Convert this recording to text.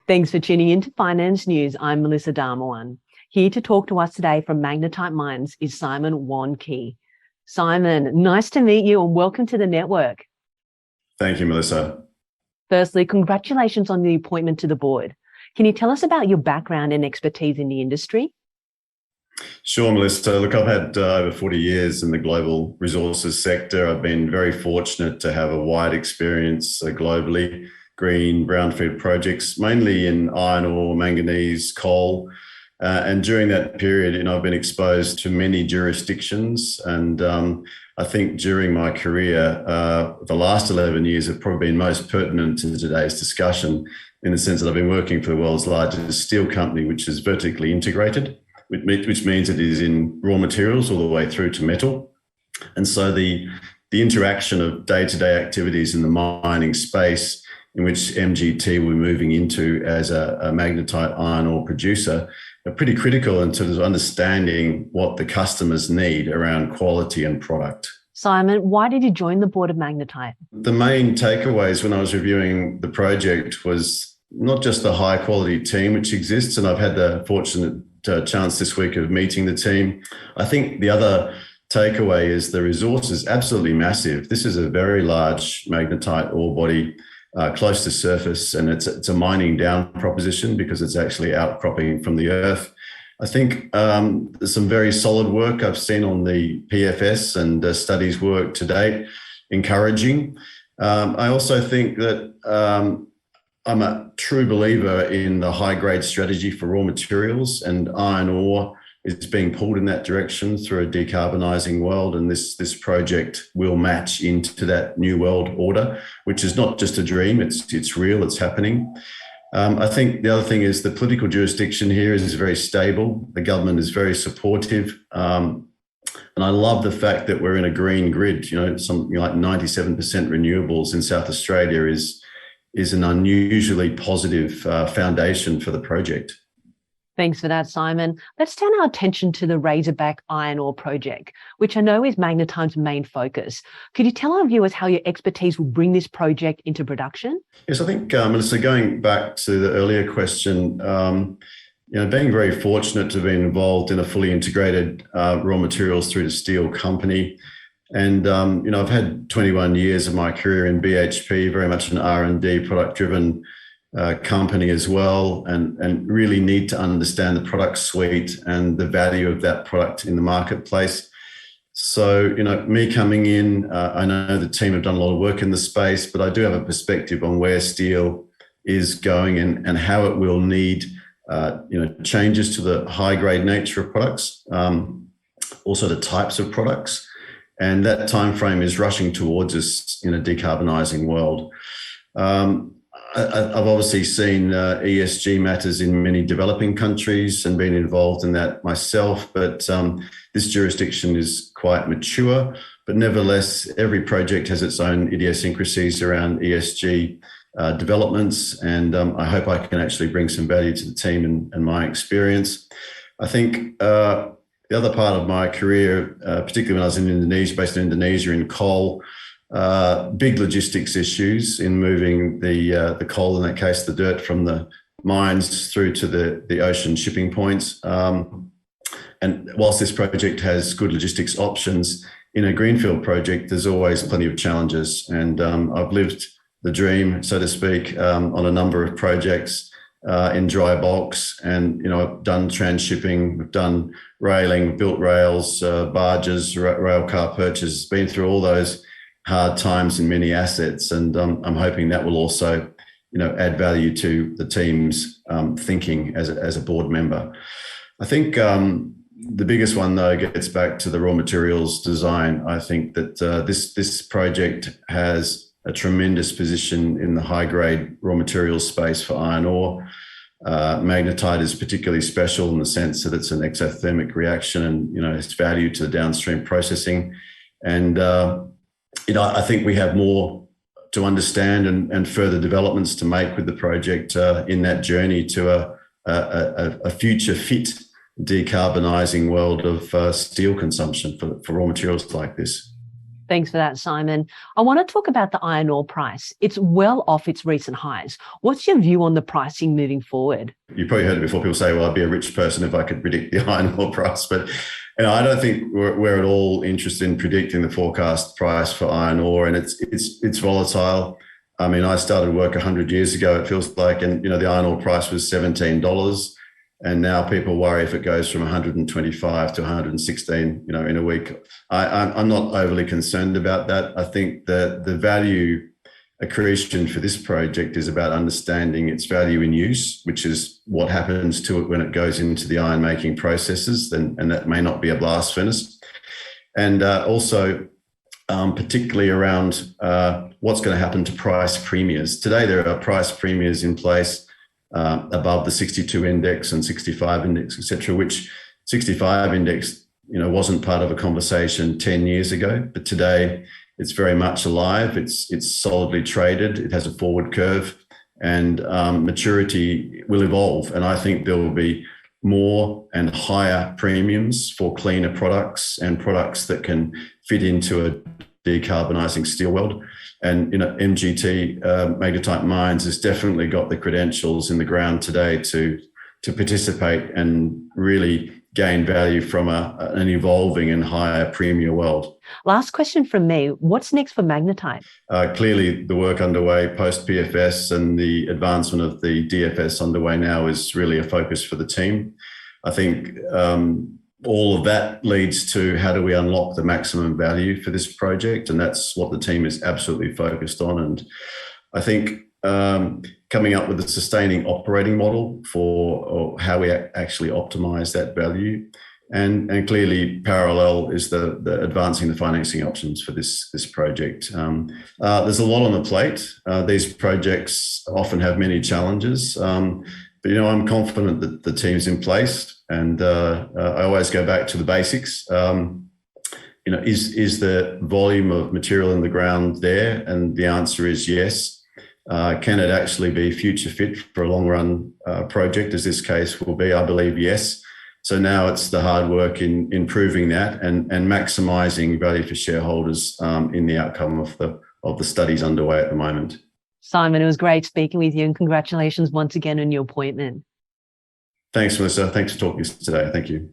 Thanks for tuning in to Finance News. I'm Melissa Darmawan. Here to talk to us today from Magnetite Mines is Simon Wandke. Simon, nice to meet you and welcome to the network. Thank you, Melissa. Firstly, congratulations on the appointment to the board. Can you tell us about your background and expertise in the industry? Sure, Melissa. Look, I've had over 40 years in the global resources sector. I've been very fortunate to have a wide experience globally, green, brownfield projects, mainly in iron ore, manganese, coal. And during that period, I've been exposed to many jurisdictions. And I think during my career, the last 11 years have probably been most pertinent to today's discussion in the sense that I've been working for the world's largest steel company, which is vertically integrated, which means it is in raw materials all the way through to metal. And so the interaction of day-to-day activities in the mining space, in which MGT we're moving into as a magnetite iron ore producer, are pretty critical in terms of understanding what the customers need around quality and product. Simon, why did you join the board of Magnetite? The main takeaways when I was reviewing the project was not just the high quality team which exists, and I've had the fortunate chance this week of meeting the team. I think the other takeaway is the resource is absolutely massive. This is a very large magnetite ore body, close to surface, and it's a mining down proposition because it's actually outcropping from the earth. I think there's some very solid work I've seen on the PFS and studies work to date, encouraging. I also think that I'm a true believer in the high grade strategy for raw materials, and iron ore is being pulled in that direction through a decarbonising world, and this project will match into that new world order, which is not just a dream, it's real, it's happening. I think the other thing is the political jurisdiction here is very stable. The government is very supportive. And I love the fact that we're in a green grid, something like 97% renewables in South Australia is an unusually positive foundation for the project. Thanks for that, Simon. Let's turn our attention to the Razorback Iron Ore project, which I know is Magnetite's main focus. Could you tell our viewers how your expertise will bring this project into production? Yes, I think, Melissa, going back to the earlier question, being very fortunate to have been involved in a fully integrated raw materials through to steel company. And, I've had 21 years of my career in BHP, very much an R&D product-driven company as well, and really need to understand the product suite and the value of that product in the marketplace. So, me coming in, I know the team have done a lot of work in the space, but I do have a perspective on where steel is going and how it will need, changes to the high-grade nature of products, also the types of products. And that time frame is rushing towards us in a decarbonising world. I've obviously seen ESG matters in many developing countries and been involved in that myself, but this jurisdiction is quite mature. But nevertheless, every project has its own idiosyncrasies around ESG developments, and I hope I can actually bring some value to the team and my experience. I think the other part of my career, particularly when I was in Indonesia, based in Indonesia in coal, big logistics issues in moving the coal, in that case, the dirt from the mines through to the ocean shipping points. And whilst this project has good logistics options, in a greenfield project, there's always plenty of challenges. And I've lived the dream, so to speak, on a number of projects in dry bulks. And, I've done transshipping, we've done railing, we've built rails, barges, rail car purchases, been through all those hard times in many assets, and I'm hoping that will also, add value to the team's thinking as a board member. I think the biggest one, though, gets back to the raw materials design. I think that this project has a tremendous position in the high-grade raw materials space for iron ore. Magnetite is particularly special in the sense that it's an exothermic reaction, and it's value to the downstream processing. And I think we have more to understand and further developments to make with the project in that journey to a future fit decarbonising world of steel consumption for raw materials like this. Thanks for that, Simon. I want to talk about the iron ore price. It's well off its recent highs. What's your view on the pricing moving forward? You've probably heard it before. People say, well, I'd be a rich person if I could predict the iron ore price. But I don't think we're at all interested in predicting the forecast price for iron ore. And it's volatile. I mean, I started work 100 years ago, it feels like, and, the iron ore price was $17. And now people worry if it goes from 125 to 116, in a week. I'm not overly concerned about that. I think that the value accretion for this project is about understanding its value in use, which is what happens to it when it goes into the iron making processes, and that may not be a blast furnace. And also, particularly around what's going to happen to price premias. Today, there are price premias in place above the 62 index and 65 index, etc., which 65 index, wasn't part of a conversation 10 years ago, but today it's very much alive. It's solidly traded. It has a forward curve, and maturity will evolve. And I think there will be more and higher premiums for cleaner products and products that can fit into a decarbonising steel world. And MGT, Magnetite Mines, has definitely got the credentials in the ground today to participate and really gain value from an evolving and higher premier world. Last question from me. What's next for Magnetite? Clearly, the work underway post PFS and the advancement of the DFS underway now is really a focus for the team. I think all of that leads to how do we unlock the maximum value for this project, and that's what the team is absolutely focused on. And I think coming up with a sustaining operating model for how we actually optimize that value, and clearly parallel is the advancing the financing options for this project. There's a lot on the plate. These projects often have many challenges, but I'm confident that the team's in place. And I always go back to the basics. Is the volume of material in the ground there? And the answer is yes. Can it actually be future fit for a long run project, as this case will be? I believe yes. So now it's the hard work in improving that and maximising value for shareholders in the outcome of the studies underway at the moment. Simon, it was great speaking with you, and congratulations once again on your appointment. Thanks, Melissa. Thanks for talking to us today. Thank you.